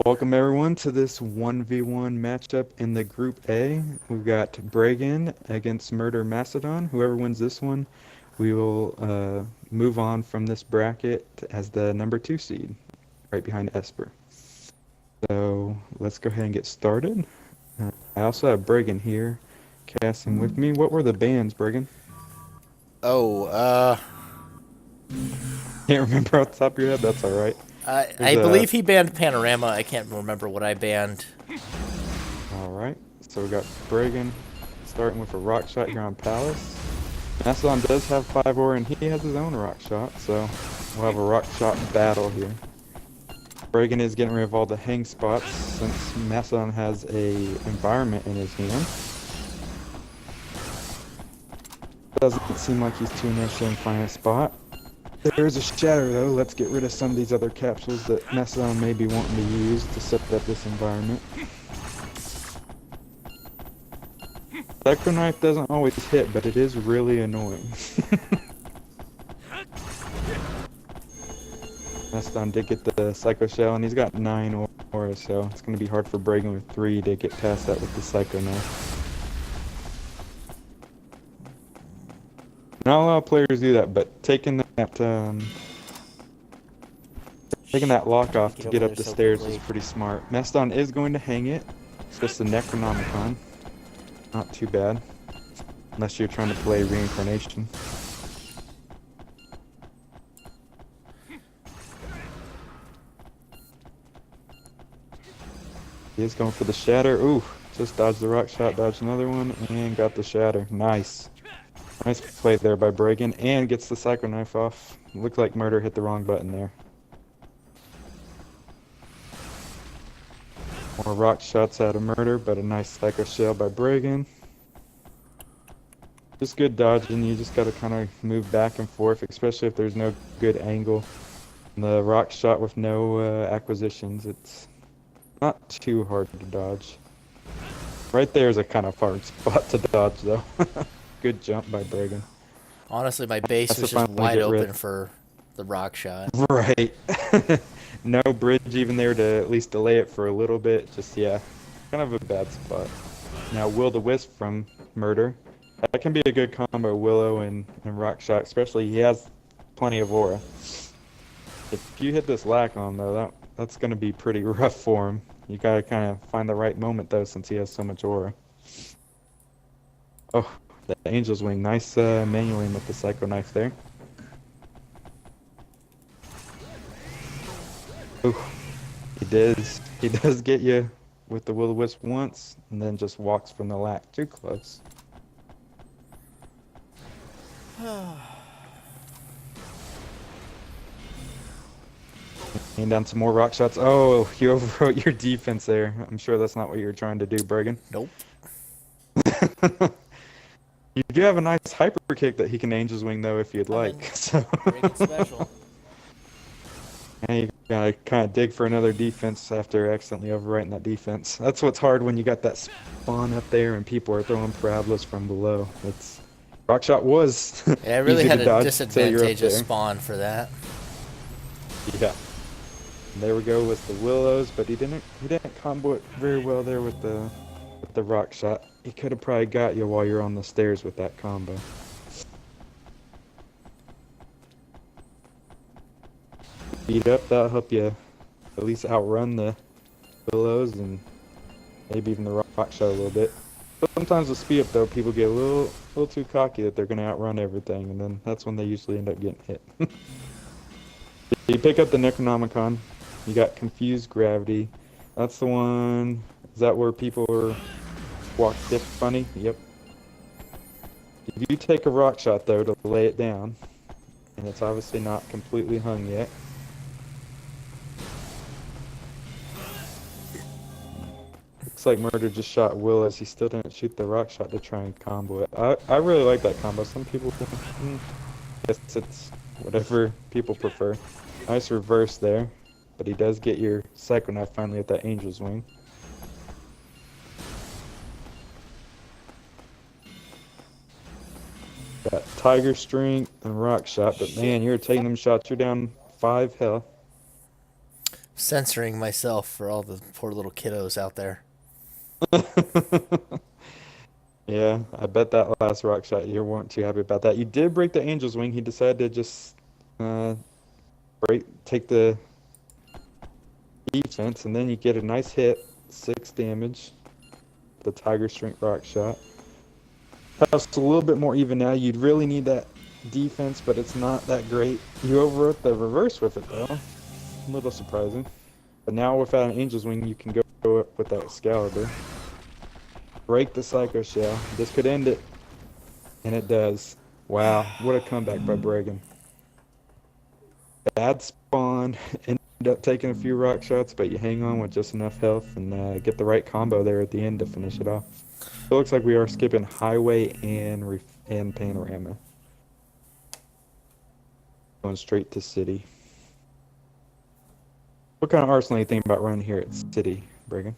Welcome everyone to this 1v1 matchup in the Group A. We've got Bregan against Murder Mastodon. Whoever wins this one, we will move on from this bracket as the number 2 seed, right behind Esper. So let's go ahead and get started. I also have Bregan here, casting with me. What were the bands, Bregan? Oh, Can't remember off the top of your head. That's all right. There's I believe he banned Panorama. I can't remember what I banned. all right. So we got Bregan starting with a rock shot here on Palace. Mastodon does have 5 ore and he has his own rock shot, so we'll have a rock shot battle here. Bregan is getting rid of all the hang spots since Mastodon has a environment in his hand. Doesn't seem like he's too interested in finding a spot. There's a shatter though. Let's get rid of some of these other capsules that Mastodon may be wanting to use to set up this environment. Psycho Knife doesn't always hit, but it is really annoying. Mastodon did get the Psycho Shell, and he's got 9 ore, so it's going to be hard for Bregan with 3 to get past that with the Psycho Knife. Not a lot of players do that, but taking that lock off to get up the stairs is pretty smart. Mastodon is going to hang it. It's just a Necronomicon. Not too bad. Unless you're trying to play Reincarnation. He is going for the Shatter. Ooh, just dodged the rock shot, dodged another one, and got the Shatter. Nice. Nice play there by Bregan, and gets the Psycho Knife off. Looked like Murder hit the wrong button there. More rock shots out of Murder, but a nice Psycho Shell by Bregan. Just good dodging. You just got to kind of move back and forth, especially if there's no good angle. And the rock shot with no acquisitions, it's not too hard to dodge. Right there is a kind of hard spot to dodge, though. Good jump by Bregan. Honestly, my base was just wide open for the rock shot. Right. No bridge even there to at least delay it for a little bit. Just, yeah, kind of a bad spot. Now, Will-the-Wisp from Murder. That can be a good combo, Willow and rock shot, especially he has plenty of aura. If you hit this lack on, though, that's going to be pretty rough for him. You got to kind of find the right moment, though, since he has so much aura. Oh, the Angel's Wing. Nice manual aim with the Psycho Knife there. Ooh, he does get you with the Will-o-Wisp once, and then just walks from the lack. Too close. And down some more rock shots. Oh, you overwrote your defense there. I'm sure that's not what you were trying to do, Bregan. Nope. You do have a nice hyper kick that he can Angel's Wing, though, if you'd like. So. Special. And you gotta kind of dig for another defense after accidentally overwriting that defense. That's what's hard when you got that spawn up there and people are throwing parabolas from below. It's Rockshot was Yeah, I really had a disadvantageous spawn for that. Yeah. And there we go with the Willows, but he didn't combo it very well there with the rock shot. He could have probably got you while you're on the stairs with that combo. Beat up, that'll help you at least outrun the Willows and maybe even the rock shot a little bit. Sometimes with speed up though, people get a little too cocky that they're gonna outrun everything, and then that's when they usually end up getting hit. You pick up the Necronomicon. You got Confused Gravity. That's the one. Is that where people are walk dip funny? Yep. If you take a rock shot though to lay it down, and it's obviously not completely hung yet. Looks like Murder just shot Will as he still didn't shoot the rock shot to try and combo it. I really like that combo. Some people, guess it's whatever people prefer. Nice reverse there, but he does get your Psycho Knife finally at that Angel's Wing. Got Tiger Strength and Rock Shot, but man, you're taking them shots. You're down 5 health. censoring myself for all the poor little kiddos out there. Yeah, I bet that last rock shot you weren't too happy about that. You did break the Angel's wing. He decided to just uh, take the defense, and then you get a nice hit, 6 damage. The Tiger Strength rock shot. That's a little bit more even now. You'd really need that defense, but it's not that great. You overwrote the reverse with it, though. A little surprising. But now without an Angel's Wing, you can go up with that Excalibur. Break the Psycho Shell. This could end it. And it does. Wow, what a comeback by Bregan. Bad spawn. Ended up taking a few rock shots, but you hang on with just enough health and get the right combo there at the end to finish it off. It looks like we are skipping Highway and Panorama. Going straight to City. What kind of arsenal do you think about running here at City, Bregan?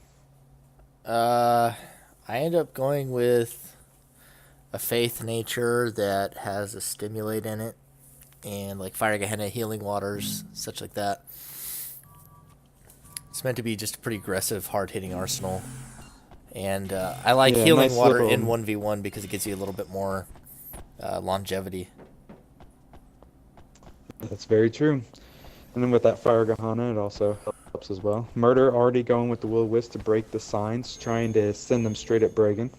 I end up going with a Faith Nature that has a Stimulate in it, and like Fire Gehenna, Healing Waters, such like that. It's meant to be just a pretty aggressive, hard-hitting arsenal. And I like Healing nice Water little in 1v1 because it gives you a little bit more longevity. That's very true. And then with that Fire Gehenna, it also helps as well. Murder already going with the Will-O-Wisp to break the signs, trying to send them straight at Bregan.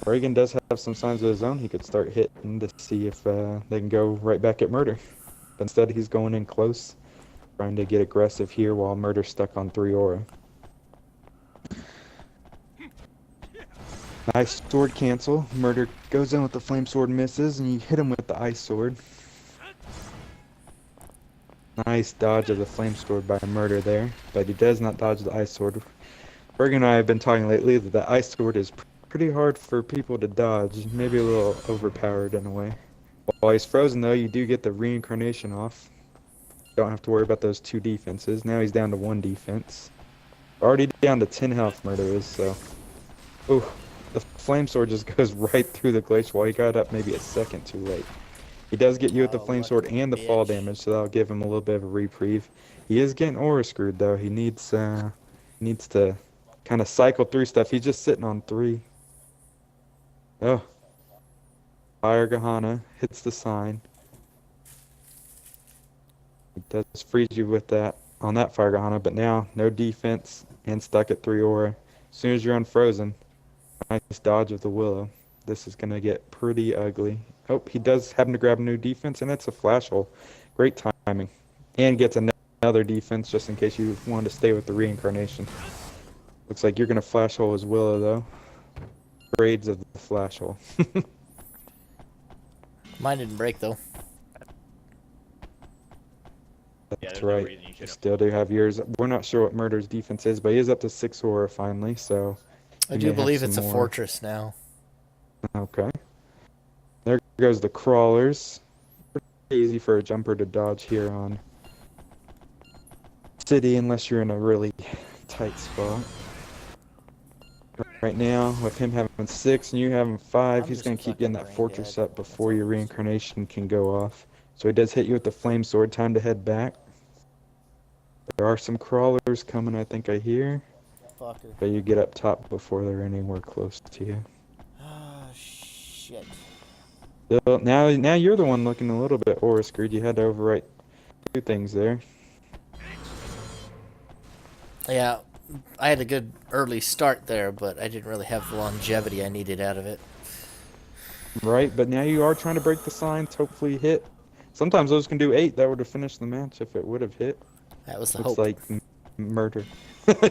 Bregan does have some signs of his own he could start hitting to see if they can go right back at Murder. But instead, he's going in close, trying to get aggressive here while Murder's stuck on 3 aura. Nice sword cancel. Murder goes in with the flame sword, misses, and you hit him with the ice sword. Nice dodge of the flame sword by Murder there, but he does not dodge the ice sword. Bregan and I have been talking lately that the ice sword is pretty hard for people to dodge, maybe a little overpowered in a way. While he's frozen though, you do get the reincarnation off. Don't have to worry about those 2 defenses. Now he's down to 1 defense. Already down to 10 health, Murder is, so... Ooh, the flame sword just goes right through the glacial wall. He got up maybe a second too late. He does get you with the flame sword and the fall damage, so that'll give him a little bit of a reprieve. He is getting aura screwed though. He needs to kind of cycle through stuff. He's just sitting on 3. Oh. Fire Gehenna hits the sign. He does freeze you with that on that Fire Gehenna, but now no defense and stuck at 3 aura. As soon as you're unfrozen, nice dodge of the Willow. This is going to get pretty ugly. Oh, he does happen to grab a new defense, and it's a flash hole. Great timing. And gets another defense just in case you want to stay with the reincarnation. Looks like you're going to flash hole as Willow, though. Grades of the flash hole. Mine didn't break, though. That's right. You still do have yours. We're not sure what Murder's defense is, but he is up to 6 aura finally, so... I do believe it's a fortress now. Okay. There goes the crawlers. Pretty easy for a jumper to dodge here on City unless you're in a really tight spot. Right now, with him having 6 and you having 5, he's going to keep getting that fortress up before your reincarnation can go off. So he does hit you with the flame sword. Time to head back. There are some crawlers coming, I think I hear. Fucker. But you get up top before they're anywhere close to you. Ah, shit. So now you're the one looking a little bit aura screwed. You had to overwrite 2 things there. Yeah, I had a good early start there, but I didn't really have the longevity I needed out of it. Right, but now you are trying to break the signs, hopefully hit. Sometimes those can do 8. That would have finished the match if it would have hit. That was the Looks hope. like Murder.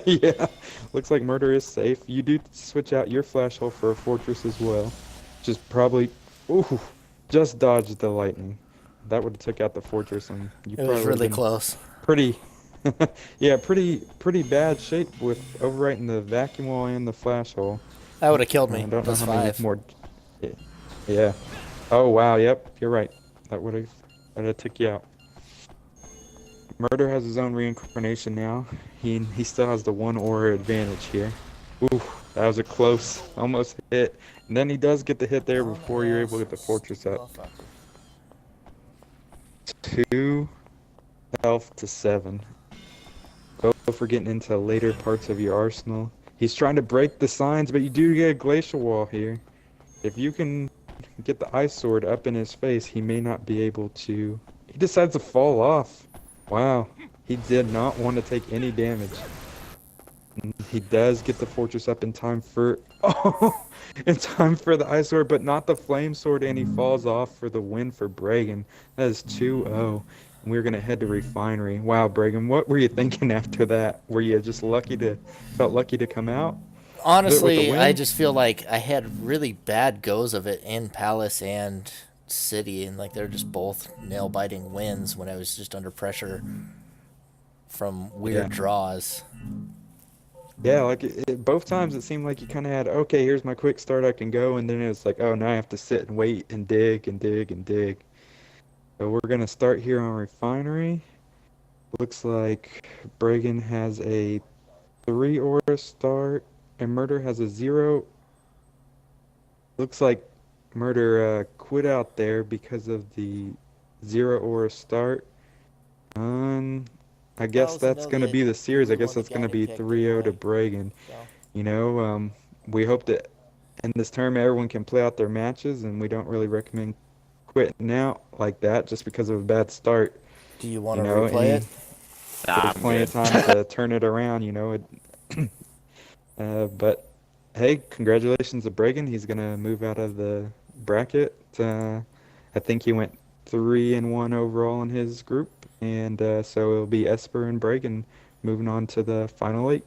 Yeah, looks like Murder is safe. You do switch out your flash hole for a fortress as well. Just probably, ooh, just dodged the lightning. That would have took out the fortress, and you It was really close. Pretty, yeah, pretty bad shape with overwriting the vacuum wall and the flash hole. That would have killed me. I don't know Plus how many 5. more. Yeah. Oh wow. Yep. You're right. That would have took you out. Murder has his own reincarnation now. He still has the 1 aura advantage here. Ooh, that was a close, almost hit. And then he does get the hit there before you're able to get the fortress up. 2 health to 7. Go for getting into later parts of your arsenal. He's trying to break the signs, but you do get a glacial wall here. If you can get the ice sword up in his face, he may not be able to. He decides to fall off. Wow. He did not want to take any damage. He does get the fortress up in time for oh, in time for the ice sword, but not the flame sword, and he falls off for the win for Bregan. That is 2-0. And we're gonna head to refinery. Wow, Bregan, what were you thinking after that? Were you just felt lucky to come out with the Honestly, I win? just feel like I had really bad goes of it in Palace and City, and like they're just both nail biting wins when I was just under pressure from Yeah. weird draws. Yeah, like both times it seemed like you kind of had, okay, here's my quick start, I can go, and then it's like, oh, now I have to sit and wait and dig and dig and dig. So we're gonna start here on refinery. Looks like Bregan has a 3 aura start, and Murder has a 0. Looks like Murder quit out there because of the 0 aura start. Um, I guess That was that's no, gonna they be the series. I really guess wanted that's to gonna get him be kicked 3-0 to anyway. Bregan. So You know, we hope that in this tournament everyone can play out their matches, and we don't really recommend quitting out like that just because of a bad start. do you want You to know, replay any it? Nah, there's I'm plenty of good. time to turn it around. But hey, congratulations to Bregan. He's gonna move out of the bracket. I think he went 3-1 overall in his group, and so it'll be Esper and Bregan moving on to the final 8.